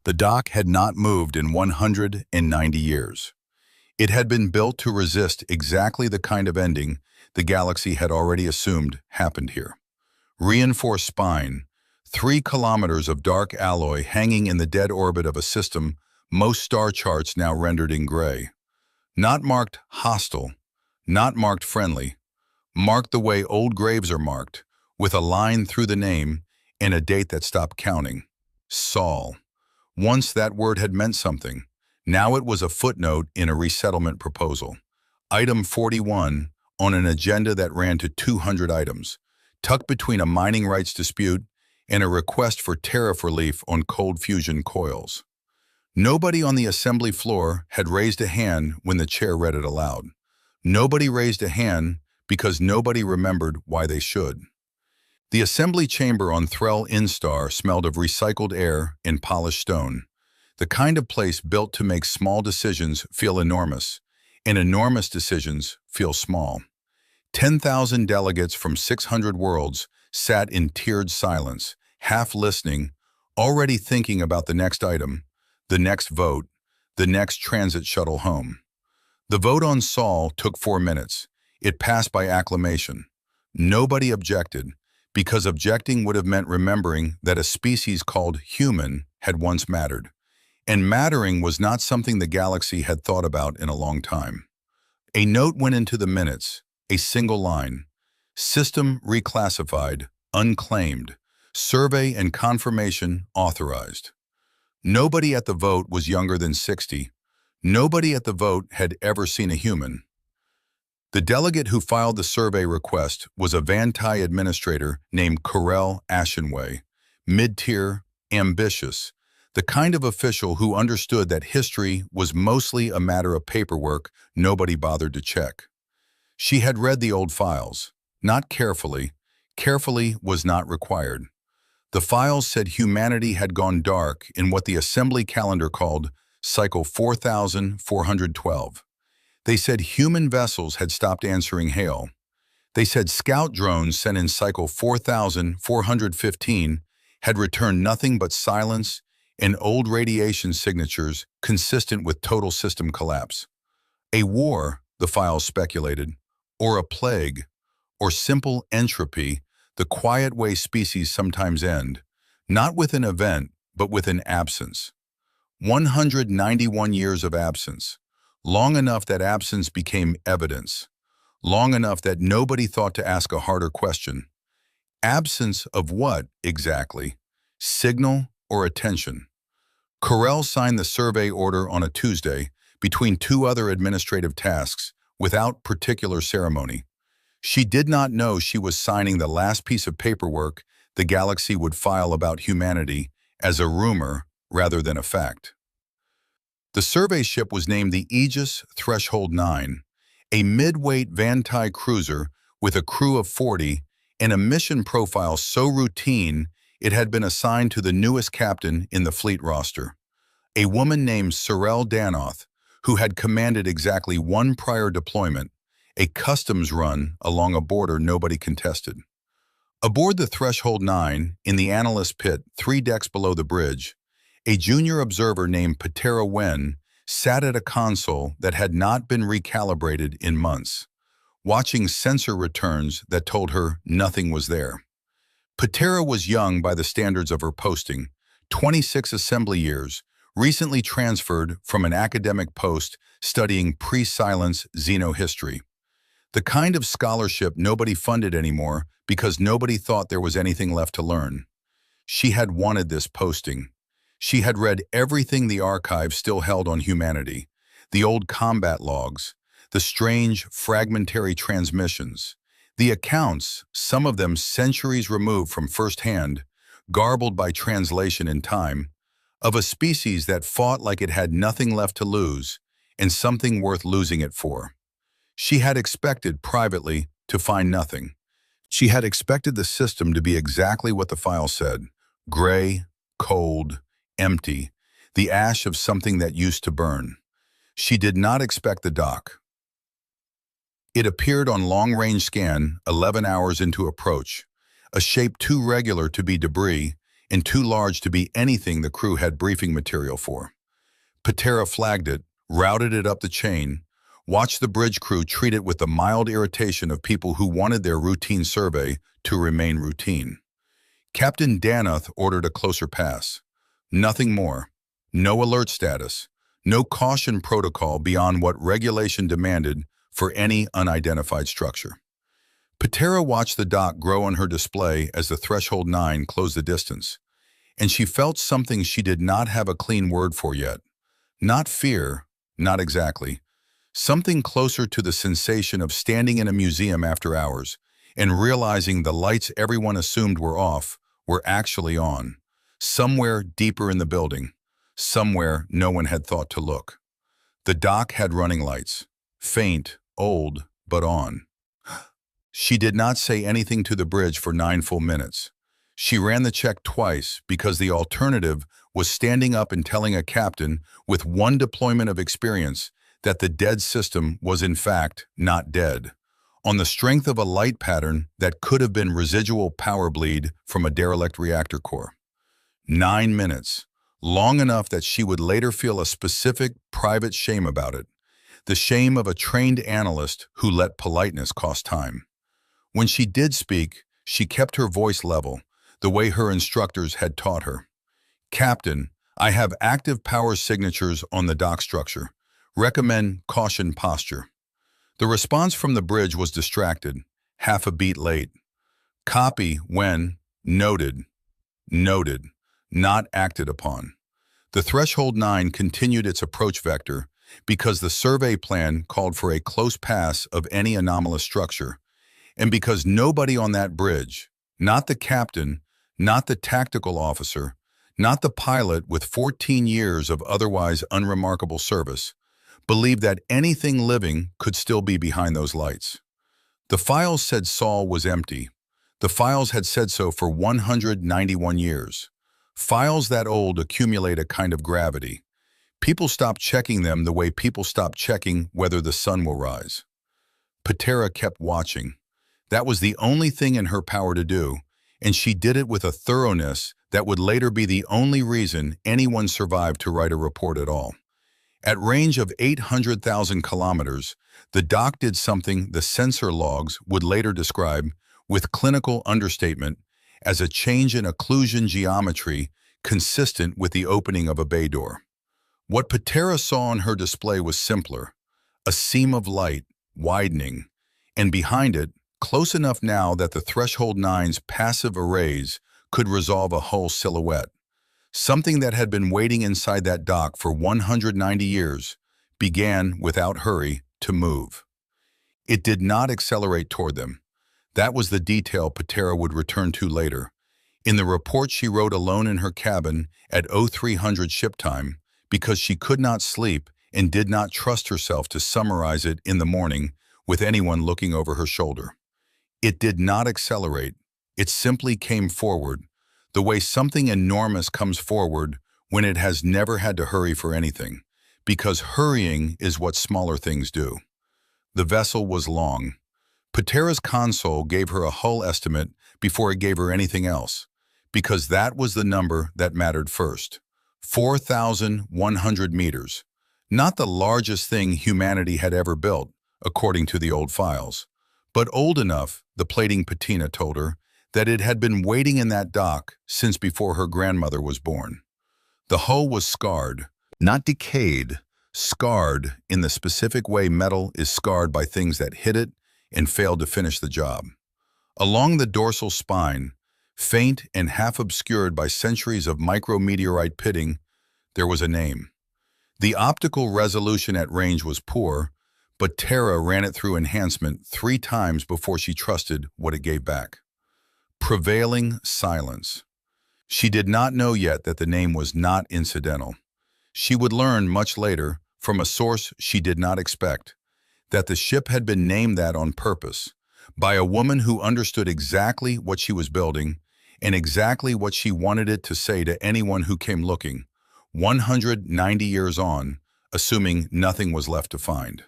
The dock had not moved in 190 years. It had been built to resist exactly the kind of ending the galaxy had already assumed happened here. Reinforced spine, 3 kilometers of dark alloy hanging in the dead orbit of a system most star charts now rendered in gray. Not marked hostile, not marked friendly, marked the way old graves are marked, with a line through the name and a date that stopped counting. Saul. Once that word had meant something. Now it was a footnote in a resettlement proposal. Item 41 on an agenda that ran to 200 items, tucked between a mining rights dispute and a request for tariff relief on cold fusion coils. Nobody on the assembly floor had raised a hand when the chair read it aloud. Nobody raised a hand because nobody remembered why they should. The assembly chamber on Threll Instar smelled of recycled air and polished stone, the kind of place built to make small decisions feel enormous, and enormous decisions feel small. 10,000 delegates from 600 worlds sat in tiered silence, half listening, already thinking about the next item, the next vote, the next transit shuttle home. The vote on Saul took 4 minutes. It passed by acclamation. Nobody objected, because objecting would have meant remembering that a species called human had once mattered. And mattering was not something the galaxy had thought about in a long time. A note went into the minutes, a single line. System reclassified, unclaimed, survey and confirmation authorized. Nobody at the vote was younger than 60. Nobody at the vote had ever seen a human. The delegate who filed the survey request was a Vantai administrator named Corell Ashenway, mid-tier, ambitious, the kind of official who understood that history was mostly a matter of paperwork nobody bothered to check. She had read the old files, not carefully. Carefully was not required. The files said humanity had gone dark in what the assembly calendar called Cycle 4412. They said human vessels had stopped answering hail. They said scout drones sent in Cycle 4415 had returned nothing but silence and old radiation signatures consistent with total system collapse. A war, the files speculated, or a plague, or simple entropy, the quiet way species sometimes end, not with an event, but with an absence. 191 years of absence, long enough that absence became evidence, long enough that nobody thought to ask a harder question. Absence of what, exactly? Signal or attention? Corell signed the survey order on a Tuesday between 2 other administrative tasks without particular ceremony. She did not know she was signing the last piece of paperwork the galaxy would file about humanity as a rumor rather than a fact. The survey ship was named the Aegis Threshold 9, a mid-weight Vantai cruiser with a crew of 40 and a mission profile so routine it had been assigned to the newest captain in the fleet roster, a woman named Sorel Danoth, who had commanded exactly 1 prior deployment, a customs run along a border nobody contested. Aboard the Threshold 9, in the analyst pit 3 decks below the bridge, a junior observer named Patera Wen sat at a console that had not been recalibrated in months, watching sensor returns that told her nothing was there. Patera was young by the standards of her posting, 26 assembly years, recently transferred from an academic post studying pre-silence xenohistory. The kind of scholarship nobody funded anymore because nobody thought there was anything left to learn. She had wanted this posting. She had read everything the archive still held on humanity, the old combat logs, the strange fragmentary transmissions, the accounts, some of them centuries removed from firsthand, garbled by translation in time, of a species that fought like it had nothing left to lose and something worth losing it for. She had expected privately to find nothing. She had expected the system to be exactly what the file said, gray, cold, empty, the ash of something that used to burn. She did not expect the dock. It appeared on long-range scan 11 hours into approach, a shape too regular to be debris and too large to be anything the crew had briefing material for. Patera flagged it, routed it up the chain, watched the bridge crew treat it with the mild irritation of people who wanted their routine survey to remain routine. Captain Danoth ordered a closer pass. Nothing more. No alert status. No caution protocol beyond what regulation demanded for any unidentified structure. Patera watched the dock grow on her display as the Threshold 9 closed the distance, and she felt something she did not have a clean word for yet. Not fear, not exactly. Something closer to the sensation of standing in a museum after hours and realizing the lights everyone assumed were off were actually on, somewhere deeper in the building, somewhere no one had thought to look. The dock had running lights, faint, old, but on. She did not say anything to the bridge for 9 full minutes. She ran the check twice because the alternative was standing up and telling a captain with one deployment of experience that the dead system was in fact not dead, on the strength of a light pattern that could have been residual power bleed from a derelict reactor core. 9 minutes, long enough that she would later feel a specific private shame about it, the shame of a trained analyst who let politeness cost time. When she did speak, she kept her voice level, the way her instructors had taught her. "Captain, I have active power signatures on the dock structure. Recommend caution posture." The response from the bridge was distracted, half a beat late. "Copy when, noted, noted, not acted upon." The Threshold 9 continued its approach vector because the survey plan called for a close pass of any anomalous structure, and because nobody on that bridge, not the captain, not the tactical officer, not the pilot with 14 years of otherwise unremarkable service, believed that anything living could still be behind those lights. The files said Saul was empty. The files had said so for 191 years. Files that old accumulate a kind of gravity. People stop checking them the way people stop checking whether the sun will rise. Patera kept watching. That was the only thing in her power to do, and she did it with a thoroughness that would later be the only reason anyone survived to write a report at all. At range of 800,000 kilometers, the dock did something the sensor logs would later describe, with clinical understatement, as a change in occlusion geometry consistent with the opening of a bay door. What Patera saw on her display was simpler, a seam of light, widening, and behind it, close enough now that the Threshold 9's passive arrays could resolve a whole silhouette. Something that had been waiting inside that dock for 190 years began, without hurry, to move. It did not accelerate toward them. That was the detail Patera would return to later. In the report she wrote alone in her cabin at 0300 ship time, because she could not sleep and did not trust herself to summarize it in the morning with anyone looking over her shoulder. It did not accelerate. It simply came forward, the way something enormous comes forward when it has never had to hurry for anything, because hurrying is what smaller things do. The vessel was long. Patera's console gave her a hull estimate before it gave her anything else, because that was the number that mattered first. 4,100 meters. Not the largest thing humanity had ever built, according to the old files, but old enough, the plating patina told her, that it had been waiting in that dock since before her grandmother was born. The hull was scarred, not decayed, scarred in the specific way metal is scarred by things that hit it and failed to finish the job. Along the dorsal spine, faint and half obscured by centuries of micrometeorite pitting, there was a name. The optical resolution at range was poor, but Tara ran it through enhancement 3 times before she trusted what it gave back. Prevailing silence. She did not know yet that the name was not incidental. She would learn much later, from a source she did not expect, that the ship had been named that on purpose, by a woman who understood exactly what she was building and exactly what she wanted it to say to anyone who came looking, 190 years on, assuming nothing was left to find.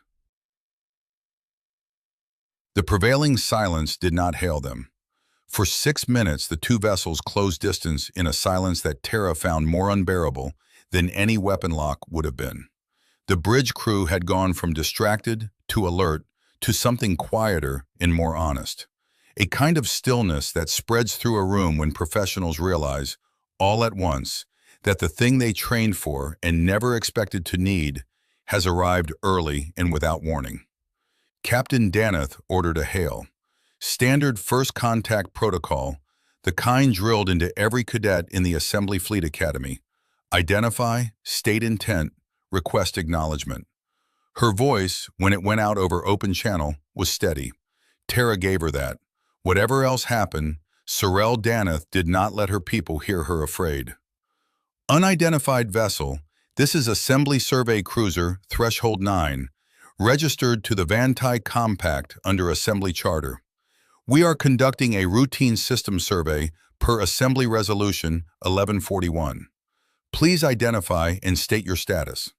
The prevailing silence did not hail them. For 6 minutes, the two vessels closed distance in a silence that Tara found more unbearable than any weapon lock would have been. The bridge crew had gone from distracted to alert to something quieter and more honest. A kind of stillness that spreads through a room when professionals realize, all at once, that the thing they trained for and never expected to need has arrived early and without warning. Captain Daneth ordered a hail. Standard first contact protocol, the kind drilled into every cadet in the Assembly Fleet Academy. Identify, state intent, request acknowledgement. Her voice, when it went out over open channel, was steady. Tara gave her that. Whatever else happened, Sorrel Daneth did not let her people hear her afraid. Unidentified vessel, this is Assembly Survey Cruiser, Threshold 9, registered to the Vantai Compact under Assembly Charter. We are conducting a routine system survey per Assembly Resolution 1141. Please identify and state your status.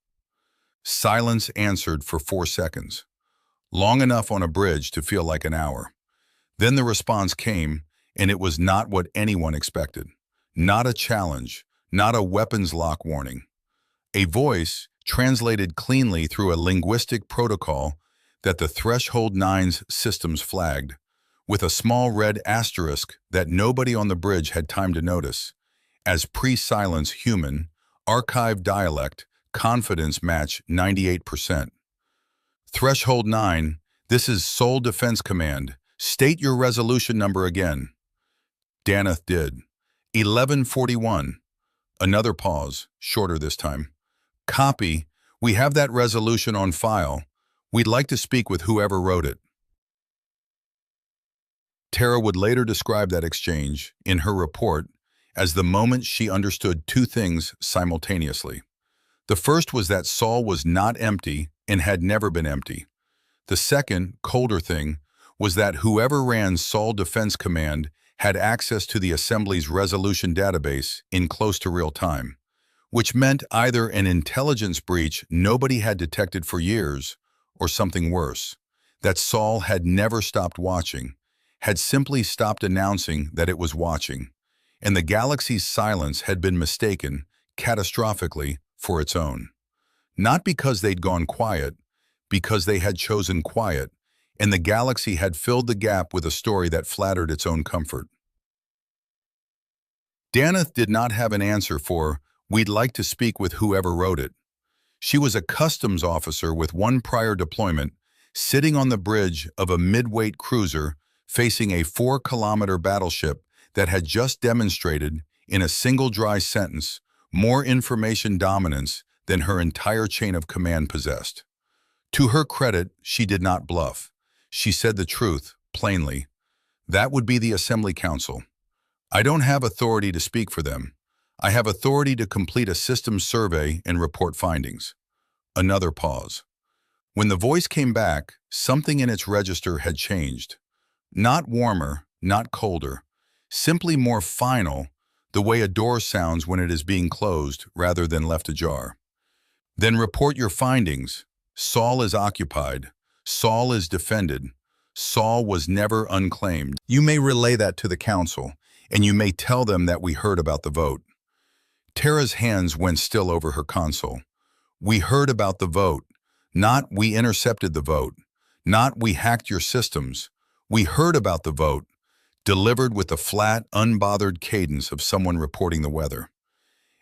Silence answered for 4 seconds, long enough on a bridge to feel like an hour. Then the response came, and it was not what anyone expected. Not a challenge, not a weapons lock warning. A voice translated cleanly through a linguistic protocol that the Threshold 9's systems flagged, with a small red asterisk that nobody on the bridge had time to notice. As pre-silence human, archived dialect, confidence match 98%. Threshold 9, this is Sole Defense Command. State your resolution number again. Daneth did. 1141. Another pause, shorter this time. Copy. We have that resolution on file. We'd like to speak with whoever wrote it. Tara would later describe that exchange, in her report, as the moment she understood two things simultaneously. The first was that Saul was not empty and had never been empty. The second, colder thing, was that whoever ran Saul Defense Command had access to the Assembly's resolution database in close to real time, which meant either an intelligence breach nobody had detected for years, or something worse, that Saul had never stopped watching, had simply stopped announcing that it was watching, and the galaxy's silence had been mistaken, catastrophically, for its own. Not because they'd gone quiet, because they had chosen quiet, and the galaxy had filled the gap with a story that flattered its own comfort. Daneth did not have an answer for, "We'd like to speak with whoever wrote it." She was a customs officer with one prior deployment, sitting on the bridge of a mid-weight cruiser facing a 4-kilometer battleship that had just demonstrated, in a single dry sentence, more information dominance than her entire chain of command possessed. To her credit, she did not bluff. She said the truth, plainly. That would be the Assembly Council. I don't have authority to speak for them. I have authority to complete a systems survey and report findings. Another pause. When the voice came back, something in its register had changed. Not warmer, not colder, simply more final, the way a door sounds when it is being closed rather than left ajar. Then report your findings. Saul is occupied. Saul is defended. Saul was never unclaimed. You may relay that to the council, and you may tell them that we heard about the vote. Tara's hands went still over her console. We heard about the vote. Not we intercepted the vote. Not we hacked your systems. We heard about the vote, delivered with the flat, unbothered cadence of someone reporting the weather.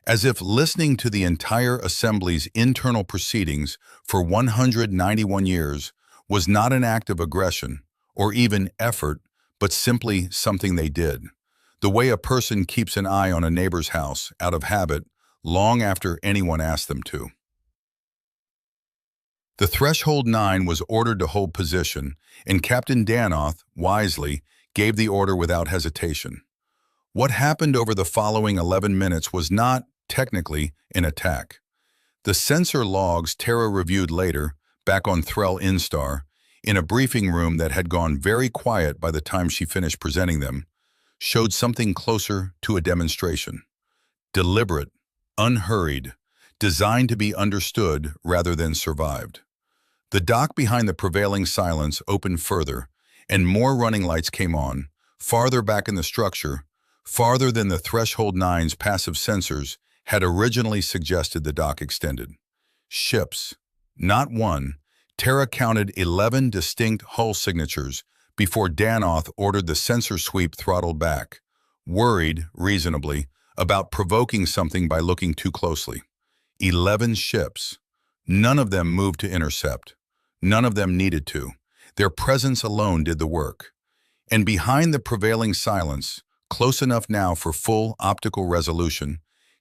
As if listening to the entire Assembly's internal proceedings for 191 years was not an act of aggression or even effort, but simply something they did. The way a person keeps an eye on a neighbor's house out of habit long after anyone asked them to. The Threshold 9 was ordered to hold position, and Captain Daneth, wisely, gave the order without hesitation. What happened over the following 11 minutes was not, technically, an attack. The sensor logs Tara reviewed later, back on Threll Instar, in a briefing room that had gone very quiet by the time she finished presenting them, showed something closer to a demonstration. Deliberate, unhurried, designed to be understood rather than survived. The dock behind the prevailing silence opened further, and more running lights came on, farther back in the structure, farther than the Threshold 9's passive sensors had originally suggested the dock extended. Ships. Not one. Terra counted 11 distinct hull signatures before Danoth ordered the sensor sweep throttled back, worried, reasonably, about provoking something by looking too closely. 11 ships. None of them moved to intercept. None of them needed to. Their presence alone did the work. And behind the prevailing silence, close enough now for full optical resolution,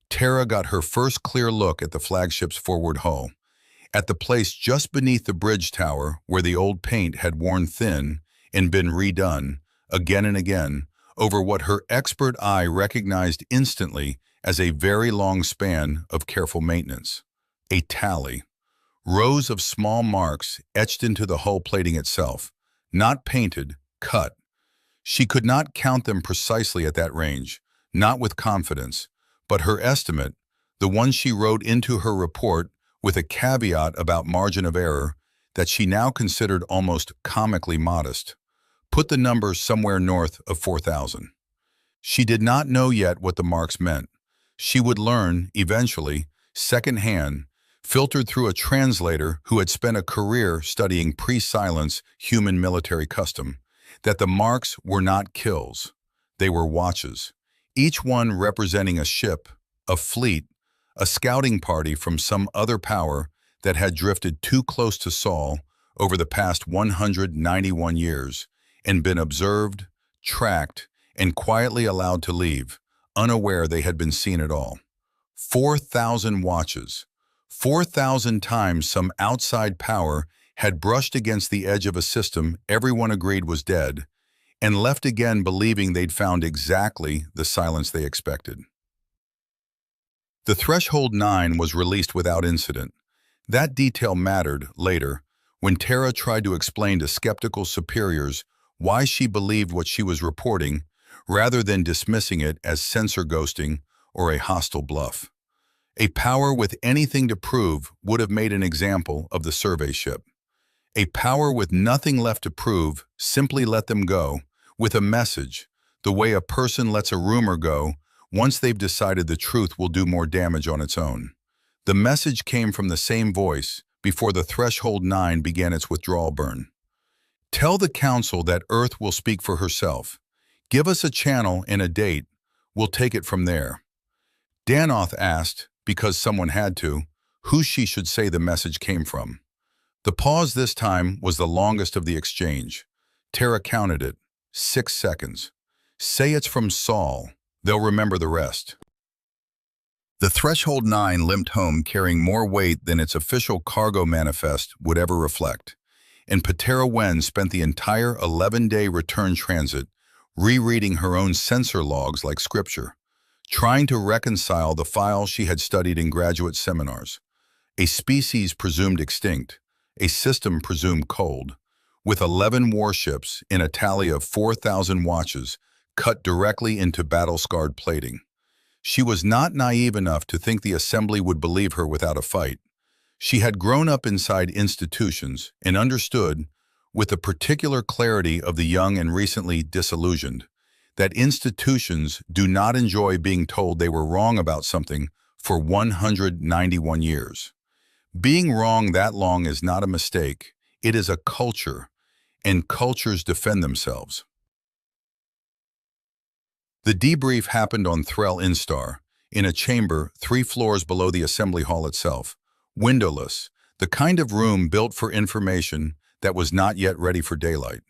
Terra got her first clear look at the flagship's forward hull, at the place just beneath the bridge tower where the old paint had worn thin and been redone, again and again, over what her expert eye recognized instantly as a very long span of careful maintenance. A tally. Rows of small marks etched into the hull plating itself, not painted, cut. She could not count them precisely at that range, not with confidence, but her estimate, the one she wrote into her report with a caveat about margin of error that she now considered almost comically modest, put the number somewhere north of 4,000. She did not know yet what the marks meant. She would learn, eventually, secondhand, filtered through a translator who had spent a career studying pre-silence human military custom, that the marks were not kills. They were watches, each one representing a ship, a fleet, a scouting party from some other power that had drifted too close to Sol over the past 191 years and been observed, tracked, and quietly allowed to leave, unaware they had been seen at all. 4,000 watches. 4,000 times some outside power had brushed against the edge of a system everyone agreed was dead, and left again believing they'd found exactly the silence they expected. The Threshold 9 was released without incident. That detail mattered later, when Terra tried to explain to skeptical superiors why she believed what she was reporting, rather than dismissing it as sensor ghosting or a hostile bluff. A power with anything to prove would have made an example of the survey ship. A power with nothing left to prove simply let them go, with a message, the way a person lets a rumor go once they've decided the truth will do more damage on its own. The message came from the same voice before the Threshold 9 began its withdrawal burn. Tell the Council that Earth will speak for herself. Give us a channel and a date. We'll take it from there. Danoth asked, because someone had to, who she should say the message came from. The pause this time was the longest of the exchange. Terra counted it. 6 seconds. Say it's from Sol. They'll remember the rest. The Threshold 9 limped home carrying more weight than its official cargo manifest would ever reflect, and Patera Wen spent the entire 11-day return transit rereading her own sensor logs like scripture, trying to reconcile the files she had studied in graduate seminars. A species presumed extinct, a system presumed cold, with 11 warships in a tally of 4,000 watches cut directly into battle-scarred plating. She was not naive enough to think the assembly would believe her without a fight. She had grown up inside institutions and understood, with the particular clarity of the young and recently disillusioned, that institutions do not enjoy being told they were wrong about something for 191 years. Being wrong that long is not a mistake, it is a culture, and cultures defend themselves. The debrief happened on Threl Instar, in a chamber 3 floors below the assembly hall itself, windowless, the kind of room built for information that was not yet ready for daylight.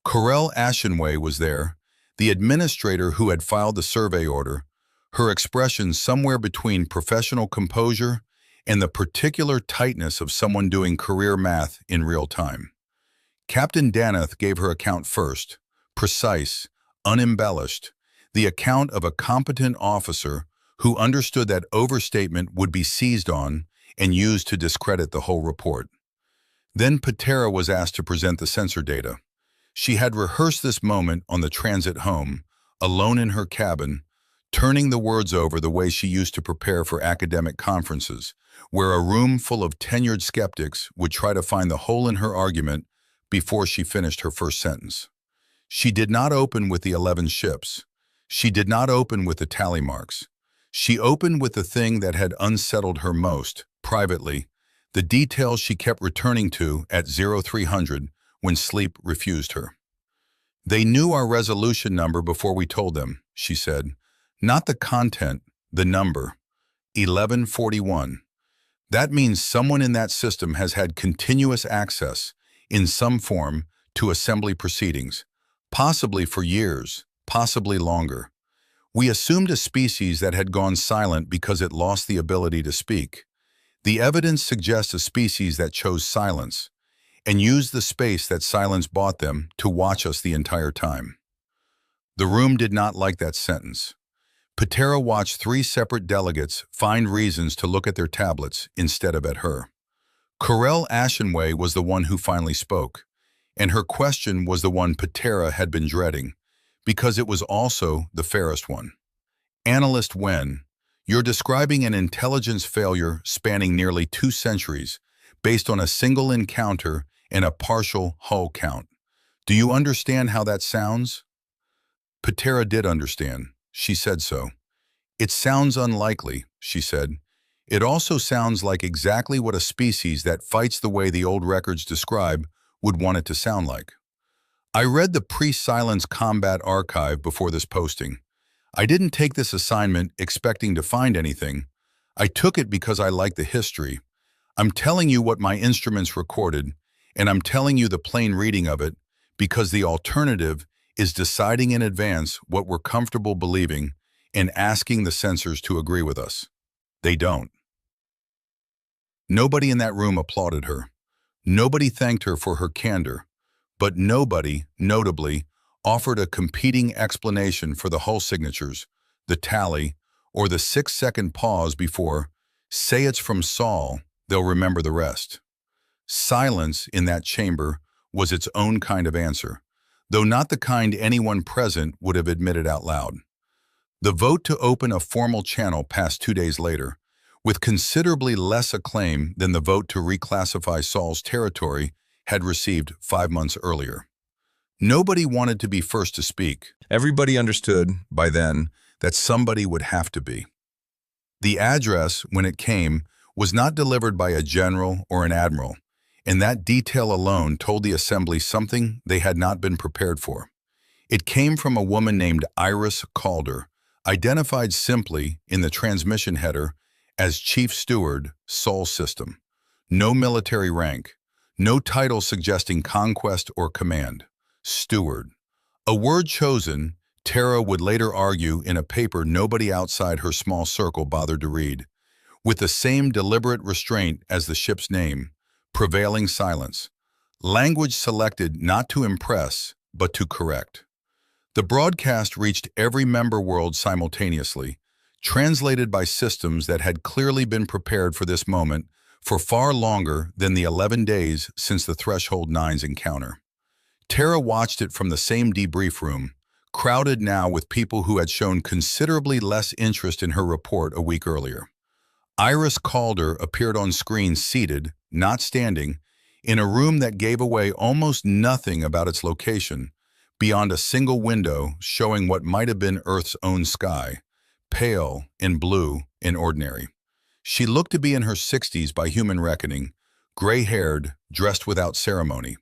Corel Ashenway was there, the administrator who had filed the survey order, her expression somewhere between professional composure and the particular tightness of someone doing career math in real time. Captain Danoth gave her account first, precise, unembellished, the account of a competent officer who understood that overstatement would be seized on and used to discredit the whole report. Then Patera was asked to present the sensor data. She had rehearsed this moment on the transit home, alone in her cabin, turning the words over the way she used to prepare for academic conferences, where a room full of tenured skeptics would try to find the hole in her argument before she finished her first sentence. She did not open with the 11 ships. She did not open with the tally marks. She opened with the thing that had unsettled her most, privately, the details she kept returning to at 0300 when sleep refused her. They knew our resolution number before we told them, she said. Not the content, the number. 1141. That means someone in that system has had continuous access, in some form, to assembly proceedings, possibly for years, possibly longer. We assumed a species that had gone silent because it lost the ability to speak. The evidence suggests a species that chose silence, and used the space that silence bought them to watch us the entire time. The room did not like that sentence. Patera watched 3 separate delegates find reasons to look at their tablets instead of at her. Corel Ashenway was the one who finally spoke, and her question was the one Patera had been dreading, because it was also the fairest one. Analyst Wen, you're describing an intelligence failure spanning nearly 2 centuries, based on a single encounter and a partial hull count. Do you understand how that sounds? Patera did understand. She said so. It sounds unlikely, she said. It also sounds like exactly what a species that fights the way the old records describe would want it to sound like. I read the pre-silence combat archive before this posting. I didn't take this assignment expecting to find anything. I took it because I like the history. I'm telling you what my instruments recorded, and I'm telling you the plain reading of it, because the alternative is deciding in advance what we're comfortable believing and asking the censors to agree with us. They don't. Nobody in that room applauded her. Nobody thanked her for her candor, but nobody, notably, offered a competing explanation for the hull signatures, the tally, or the 6-second pause before, say it's from Saul, they'll remember the rest. Silence in that chamber was its own kind of answer, though not the kind anyone present would have admitted out loud. The vote to open a formal channel passed 2 days later, with considerably less acclaim than the vote to reclassify Saul's territory had received 5 months earlier. Nobody wanted to be first to speak. Everybody understood, by then, that somebody would have to be. The address, when it came, was not delivered by a general or an admiral, and that detail alone told the assembly something they had not been prepared for. It came from a woman named Iris Calder, identified simply in the transmission header as Chief Steward, Sol System. No military rank, no title suggesting conquest or command. Steward. A word chosen, Tara would later argue in a paper nobody outside her small circle bothered to read. With the same deliberate restraint as the ship's name, prevailing silence. Language selected not to impress, but to correct. The broadcast reached every member world simultaneously, translated by systems that had clearly been prepared for this moment for far longer than the 11 days since the Threshold 9's encounter. Tara watched it from the same debrief room, crowded now with people who had shown considerably less interest in her report a week earlier. Iris Calder appeared on screen seated, not standing, in a room that gave away almost nothing about its location, beyond a single window showing what might have been Earth's own sky, pale and blue and ordinary. She looked to be in her 60s by human reckoning, gray-haired, dressed without ceremony.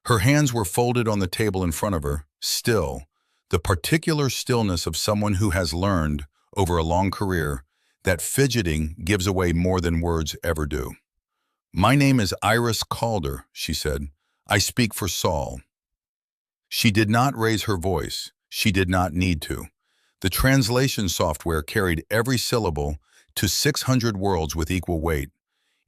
Her hands were folded on the table in front of her, still, the particular stillness of someone who has learned, over a long career, that fidgeting gives away more than words ever do. My name is Iris Calder, she said. I speak for Saul. She did not raise her voice. She did not need to. The translation software carried every syllable to 600 worlds with equal weight,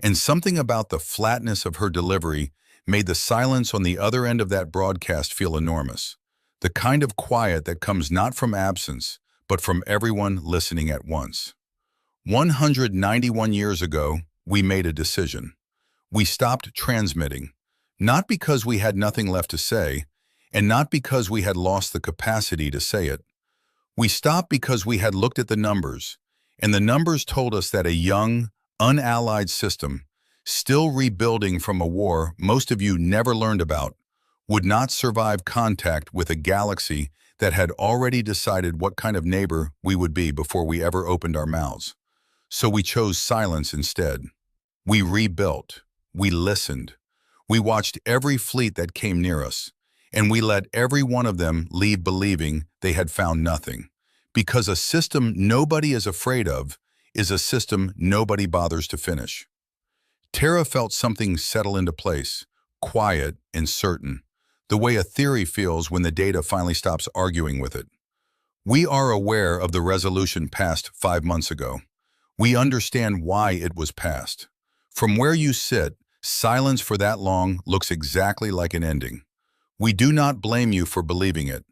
and something about the flatness of her delivery made the silence on the other end of that broadcast feel enormous. The kind of quiet that comes not from absence, but from everyone listening at once. 191 years ago, we made a decision. We stopped transmitting, not because we had nothing left to say, and not because we had lost the capacity to say it. We stopped because we had looked at the numbers, and the numbers told us that a young, unallied system, still rebuilding from a war most of you never learned about, would not survive contact with a galaxy that had already decided what kind of neighbor we would be before we ever opened our mouths. So we chose silence instead. We rebuilt. We listened. We watched every fleet that came near us, and we let every one of them leave believing they had found nothing. Because a system nobody is afraid of is a system nobody bothers to finish. Tara felt something settle into place, quiet and certain, the way a theory feels when the data finally stops arguing with it. We are aware of the resolution passed 5 months ago. We understand why it was passed. From where you sit, silence for that long looks exactly like an ending. We do not blame you for believing it.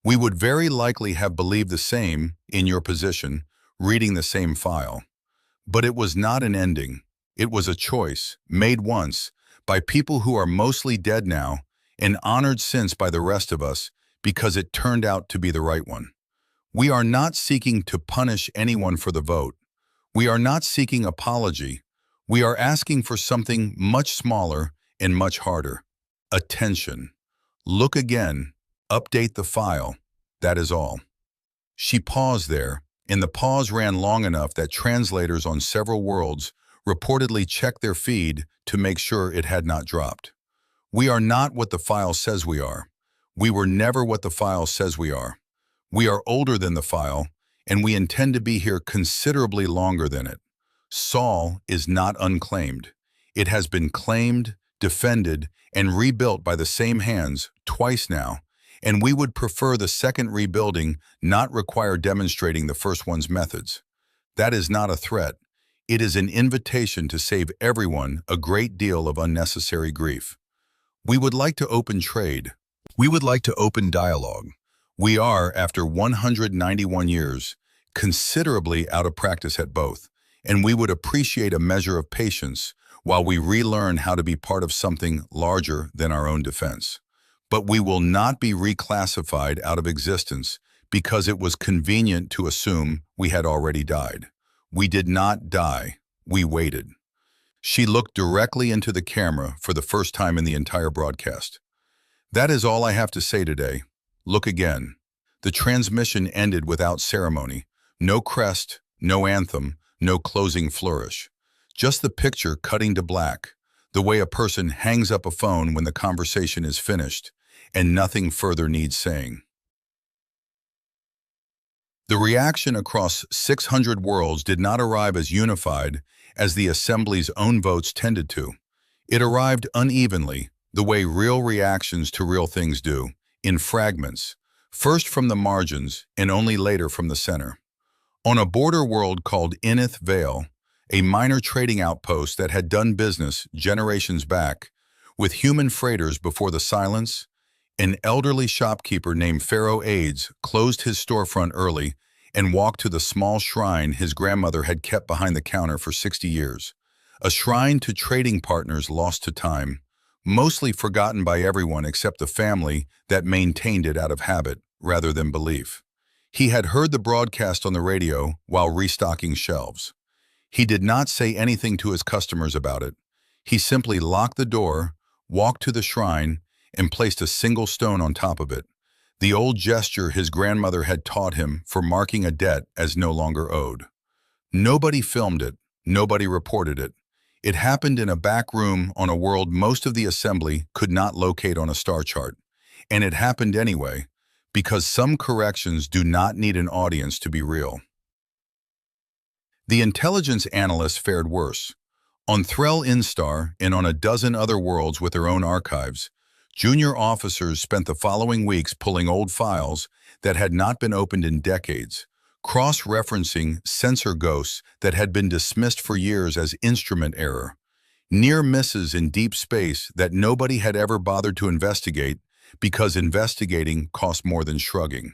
We would very likely have believed the same in your position, reading the same file. But it was not an ending. It was a choice, made once, by people who are mostly dead now, and honored since by the rest of us, because it turned out to be the right one. We are not seeking to punish anyone for the vote. We are not seeking apology. We are asking for something much smaller and much harder. Attention. Look again. Update the file. That is all. She paused there, and the pause ran long enough that translators on several worlds reportedly checked their feed to make sure it had not dropped. We are not what the file says we are. We were never what the file says we are. We are older than the file, and we intend to be here considerably longer than it. Saul is not unclaimed. It has been claimed, defended, and rebuilt by the same hands twice now, and we would prefer the second rebuilding not require demonstrating the first one's methods. That is not a threat. It is an invitation to save everyone a great deal of unnecessary grief. We would like to open trade. We would like to open dialogue. We are, after 191 years, considerably out of practice at both, and we would appreciate a measure of patience while we relearn how to be part of something larger than our own defense. But we will not be reclassified out of existence because it was convenient to assume we had already died. We did not die. We waited. She looked directly into the camera for the first time in the entire broadcast. That is all I have to say today. Look again. The transmission ended without ceremony. No crest, no anthem, no closing flourish. Just the picture cutting to black, the way a person hangs up a phone when the conversation is finished, and nothing further needs saying. The reaction across 600 worlds did not arrive as unified as the Assembly's own votes tended to. It arrived unevenly, the way real reactions to real things do, in fragments, first from the margins and only later from the center. On a border world called Inith Vale, a minor trading outpost that had done business generations back with human freighters before the silence, an elderly shopkeeper named Pharaoh Aids closed his storefront early and walked to the small shrine his grandmother had kept behind the counter for 60 years. A shrine to trading partners lost to time, mostly forgotten by everyone except the family that maintained it out of habit rather than belief. He had heard the broadcast on the radio while restocking shelves. He did not say anything to his customers about it. He simply locked the door, walked to the shrine, and placed a single stone on top of it, the old gesture his grandmother had taught him for marking a debt as no longer owed. Nobody filmed it, nobody reported it. It happened in a back room on a world most of the assembly could not locate on a star chart. And it happened anyway, because some corrections do not need an audience to be real. The intelligence analysts fared worse. On Threll Instar and on a dozen other worlds with their own archives, junior officers spent the following weeks pulling old files that had not been opened in decades, cross-referencing sensor ghosts that had been dismissed for years as instrument error, near misses in deep space that nobody had ever bothered to investigate because investigating cost more than shrugging.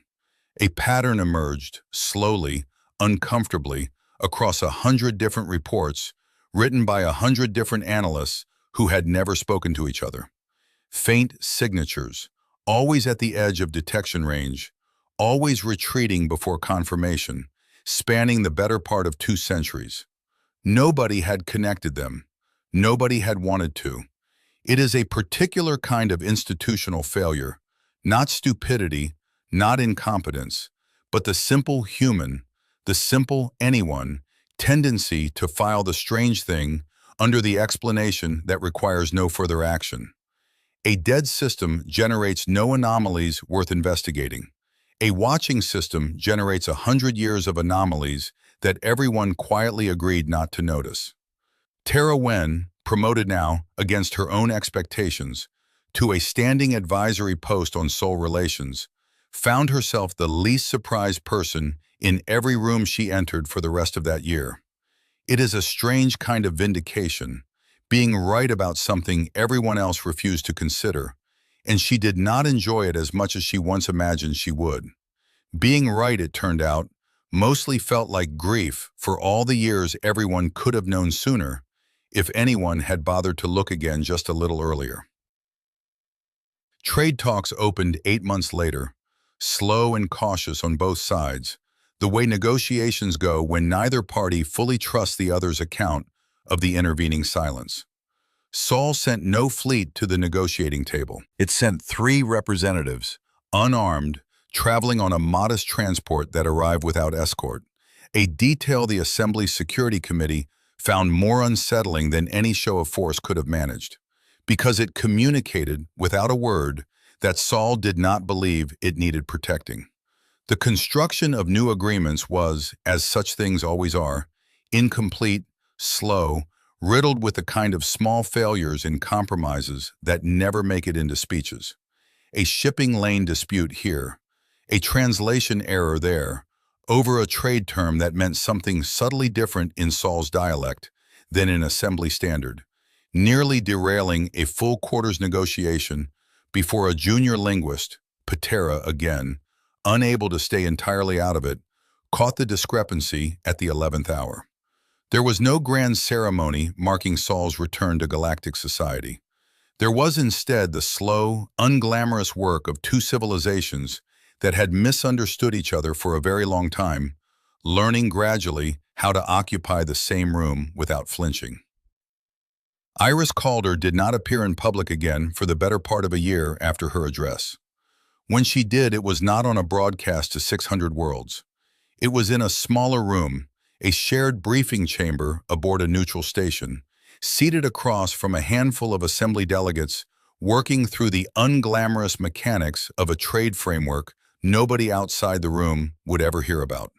A pattern emerged, slowly, uncomfortably, across 100 different reports written by 100 different analysts who had never spoken to each other. Faint signatures, always at the edge of detection range, always retreating before confirmation, spanning the better part of 2 centuries. Nobody had connected them. Nobody had wanted to. It is a particular kind of institutional failure, not stupidity, not incompetence, but the simple human, the simple anyone, tendency to file the strange thing under the explanation that requires no further action. A dead system generates no anomalies worth investigating. A watching system generates 100 years of anomalies that everyone quietly agreed not to notice. Tara Wen, promoted now, against her own expectations, to a standing advisory post on Seoul relations, found herself the least surprised person in every room she entered for the rest of that year. It is a strange kind of vindication, being right about something everyone else refused to consider, and she did not enjoy it as much as she once imagined she would. Being right, it turned out, mostly felt like grief for all the years everyone could have known sooner, if anyone had bothered to look again just a little earlier. Trade talks opened 8 months later, slow and cautious on both sides, the way negotiations go when neither party fully trusts the other's account of the intervening silence. Seoul sent no fleet to the negotiating table. It sent 3 representatives, unarmed, traveling on a modest transport that arrived without escort, a detail the Assembly Security Committee found more unsettling than any show of force could have managed, because it communicated, without a word, that Seoul did not believe it needed protecting. The construction of new agreements was, as such things always are, incomplete, slow, riddled with the kind of small failures and compromises that never make it into speeches. A shipping lane dispute here, a translation error there, over a trade term that meant something subtly different in Seoul's dialect than in Assembly standard, nearly derailing a full quarters negotiation before a junior linguist, Patera again, unable to stay entirely out of it, caught the discrepancy at the 11th hour. There was no grand ceremony marking Seoul's return to galactic society. There was instead the slow, unglamorous work of 2 civilizations that had misunderstood each other for a very long time, learning gradually how to occupy the same room without flinching. Iris Calder did not appear in public again for the better part of a year after her address. When she did, it was not on a broadcast to 600 worlds. It was in a smaller room, a shared briefing chamber aboard a neutral station, seated across from a handful of Assembly delegates working through the unglamorous mechanics of a trade framework nobody outside the room would ever hear about.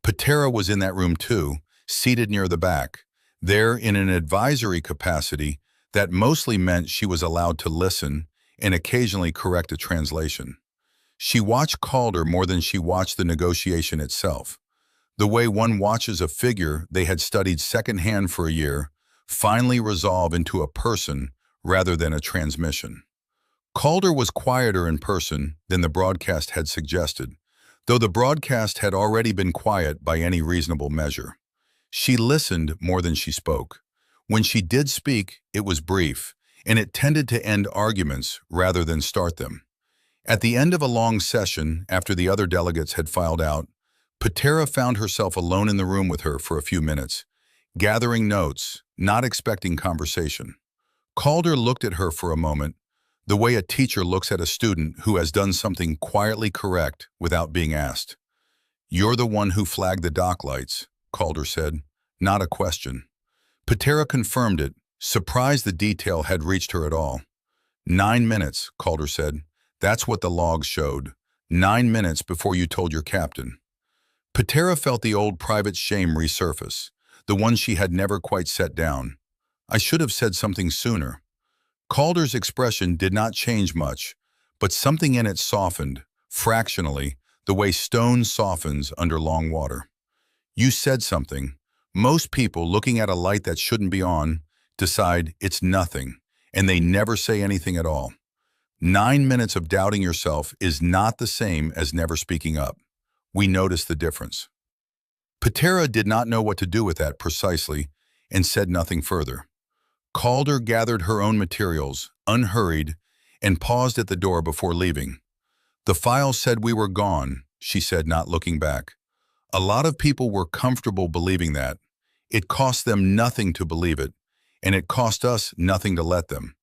Patera was in that room too, seated near the back, there in an advisory capacity that mostly meant she was allowed to listen and occasionally correct a translation. She watched Calder more than she watched the negotiation itself, the way one watches a figure they had studied secondhand for a year finally resolve into a person rather than a transmission. Calder was quieter in person than the broadcast had suggested, though the broadcast had already been quiet by any reasonable measure. She listened more than she spoke. When she did speak, it was brief, and it tended to end arguments rather than start them. At the end of a long session, after the other delegates had filed out, Patera found herself alone in the room with her for a few minutes, gathering notes, not expecting conversation. Calder looked at her for a moment, the way a teacher looks at a student who has done something quietly correct without being asked. "You're the one who flagged the dock lights," Calder said, not a question. Patera confirmed it, surprised the detail had reached her at all. 9 minutes, Calder said. That's what the logs showed. 9 minutes before you told your captain. Patera felt the old private shame resurface, the one she had never quite set down. I should have said something sooner. Calder's expression did not change much, but something in it softened, fractionally, the way stone softens under long water. You said something. Most people, looking at a light that shouldn't be on, decide it's nothing, and they never say anything at all. 9 minutes of doubting yourself is not the same as never speaking up. We notice the difference. Patera did not know what to do with that precisely and said nothing further. Calder gathered her own materials, unhurried, and paused at the door before leaving. The file said we were gone, she said, not looking back. A lot of people were comfortable believing that. It cost them nothing to believe it, and it cost us nothing to let them.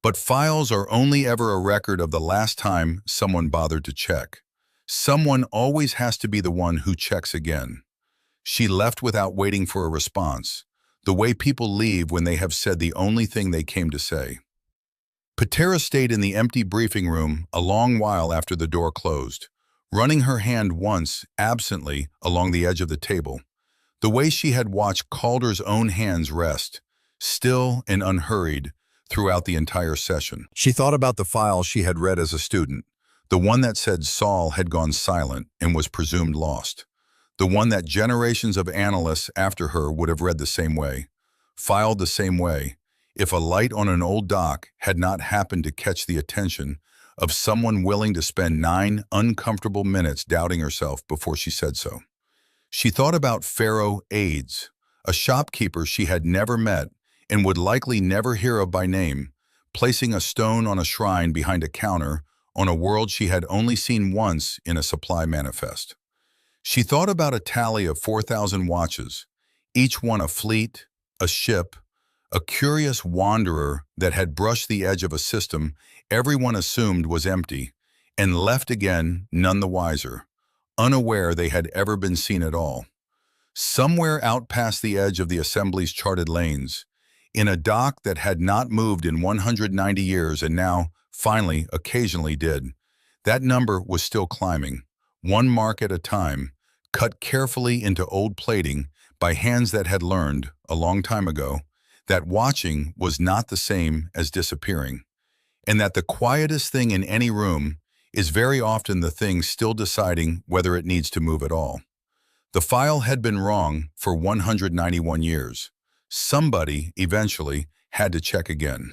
But files are only ever a record of the last time someone bothered to check. Someone always has to be the one who checks again. She left without waiting for a response, the way people leave when they have said the only thing they came to say. Patera stayed in the empty briefing room a long while after the door closed, running her hand once, absently, along the edge of the table, the way she had watched Calder's own hands rest, still and unhurried, throughout the entire session. She thought about the file she had read as a student, the one that said Saul had gone silent and was presumed lost, the one that generations of analysts after her would have read the same way, filed the same way, if a light on an old dock had not happened to catch the attention of someone willing to spend 9 uncomfortable minutes doubting herself before she said so. She thought about Pharaoh Aids, a shopkeeper she had never met and would likely never hear of by name, placing a stone on a shrine behind a counter on a world she had only seen once in a supply manifest. She thought about a tally of 4,000 watches, each one a fleet, a ship, a curious wanderer that had brushed the edge of a system everyone assumed was empty, and left again none the wiser, unaware they had ever been seen at all. Somewhere out past the edge of the assembly's charted lanes, in a dock that had not moved in 190 years and now, finally, occasionally did, that number was still climbing, one mark at a time, cut carefully into old plating by hands that had learned, a long time ago, that watching was not the same as disappearing, and that the quietest thing in any room is very often the thing still deciding whether it needs to move at all. The file had been wrong for 191 years. Somebody, eventually, had to check again.